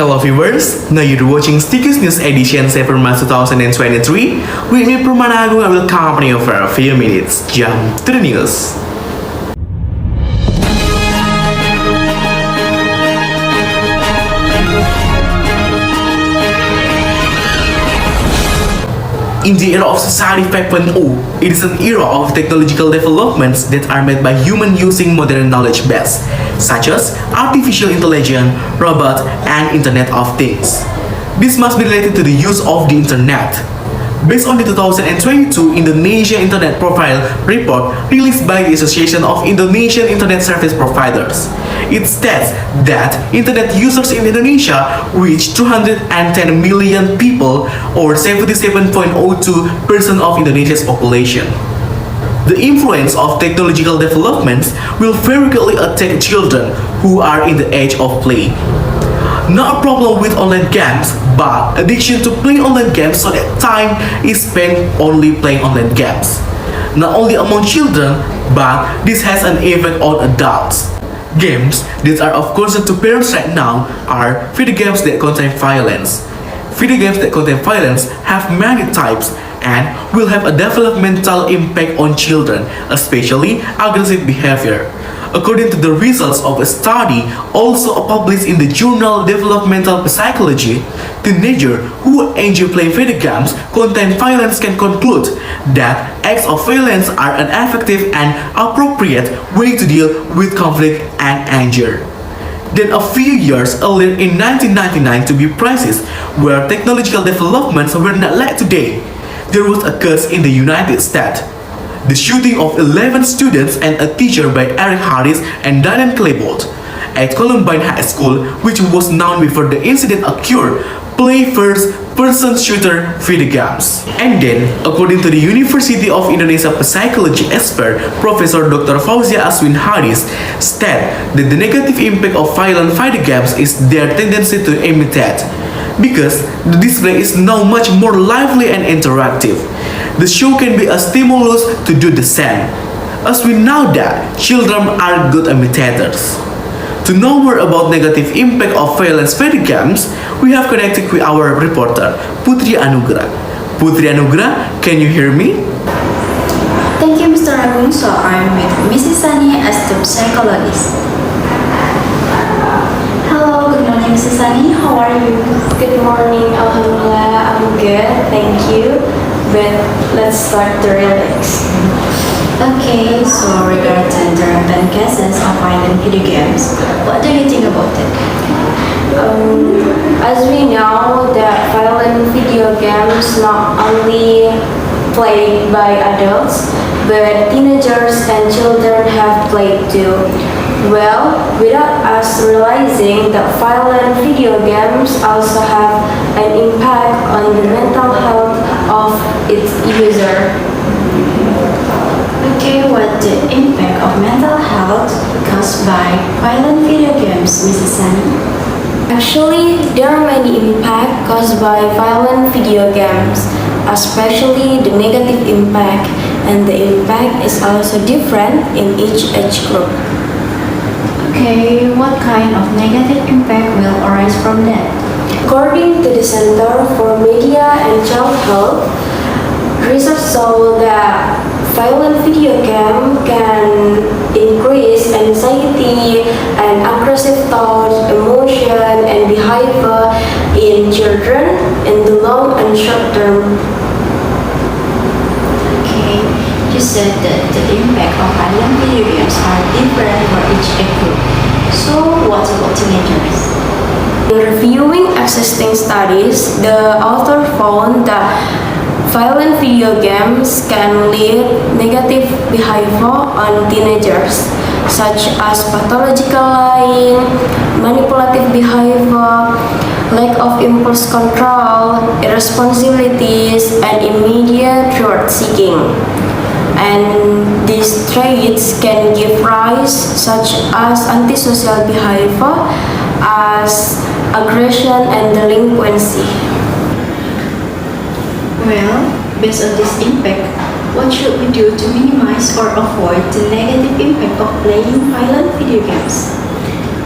Hello viewers, now you're watching Stickus News Edition 7 March 2023. With me Permana Agung, I will accompany you for a few minutes. Jump to the news. In the era of Society 5.0, it is an era of technological developments that are made by humans using modern knowledge base, such as artificial intelligence, robots, and Internet of Things. This must be related to the use of the Internet. Based on the 2022 Indonesia Internet Profile Report released by the Association of Indonesian Internet Service Providers, it states that Internet users in Indonesia reach 210 million people, or 77.02% of Indonesia's population. The influence of technological developments will very greatly attack children who are in the age of play. Not a problem with online games, but addiction to playing online games so that time is spent only playing online games. Not only among children, but this has an effect on adults. Games that are of concern to parents right now are video games that contain violence. Video games that contain violence have many types and will have a developmental impact on children, especially aggressive behavior. According to the results of a study also published in the journal Developmental Psychology, teenagers who enjoy playing video games contain violence can conclude that acts of violence are an effective and appropriate way to deal with conflict and anger. Then a few years earlier in 1999 to be precise, where technological developments were not like today, there was a case in the United States. The shooting of 11 students and a teacher by Eric Harris and Diane Klebold at Columbine High School, which was known before the incident occurred, play first-person shooter video games. And then, according to the University of Indonesia psychology expert Professor Dr. Fauzia Aswin Haris, state that the negative impact of violent video games is their tendency to imitate, because the display is now much more lively and interactive. The show can be a stimulus to do the same, as we know that children are good imitators. To know more about negative impact of violence video games, we have connected with our reporter, Putri Anugrah. Putri Anugrah, can you hear me? Thank you, Mr. Agung. So I'm with Mrs. Sani as the psychologist. Hello, good morning, Mrs. Sani. How are you? Good morning, Alhamdulillah, I'm good, thank you. But let's start the lyrics. Okay, so regarding the rampant cases of violent video games, what do you think about it? As we know that violent video games not only played by adults, but teenagers and children have played too. Well, without us realizing that violent video games also have an impact on the mental health of its user. Okay, what the impact of mental health caused by violent video games, Mrs. Sani? Actually, there are many impacts caused by violent video games, especially the negative impact, and the impact is also different in each age group. Okay, what kind of negative impact will arise from that? According to the Center for Media and Child Health, research show that violent video game can increase anxiety and aggressive thoughts, emotion, and behavior in children in the long and short term. Okay, you said that the impact of violent video games are different for each age group. So what about teenagers? In reviewing existing studies, the author found that violent video games can lead negative behavior on teenagers, such as pathological lying, manipulative behavior, lack of impulse control, irresponsibilities, and immediate reward seeking. And these traits can give rise such as antisocial behavior, as aggression and delinquency. Well, based on this impact, what should we do to minimize or avoid the negative impact of playing violent video games?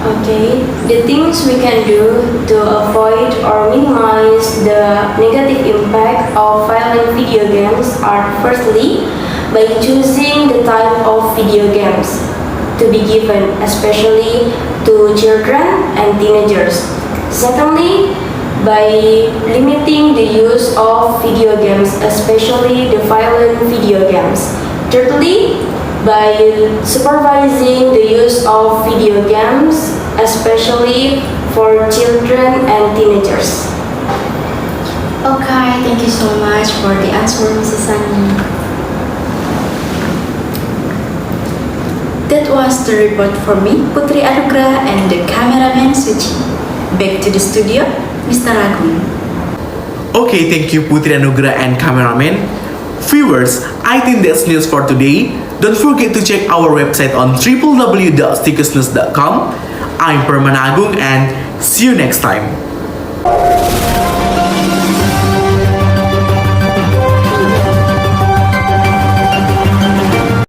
Okay, the things we can do to avoid or minimize the negative impact of violent video games are firstly by choosing the type of video games to be given, especially to children and teenagers. Secondly, by limiting the use of video games, especially the violent video games. Thirdly, by supervising the use of video games, especially for children and teenagers. Okay, thank you so much for the answer, Mrs. Sunny. That was the report for me, Putri Anugrah, and the cameraman Suci. Back to the studio, Mr. Agung. Okay, thank you Putri Anugrah and cameraman. Viewers, I think that's news for today. Don't forget to check our website on www.stikusnews.com. I'm Perman Agung and see you next time.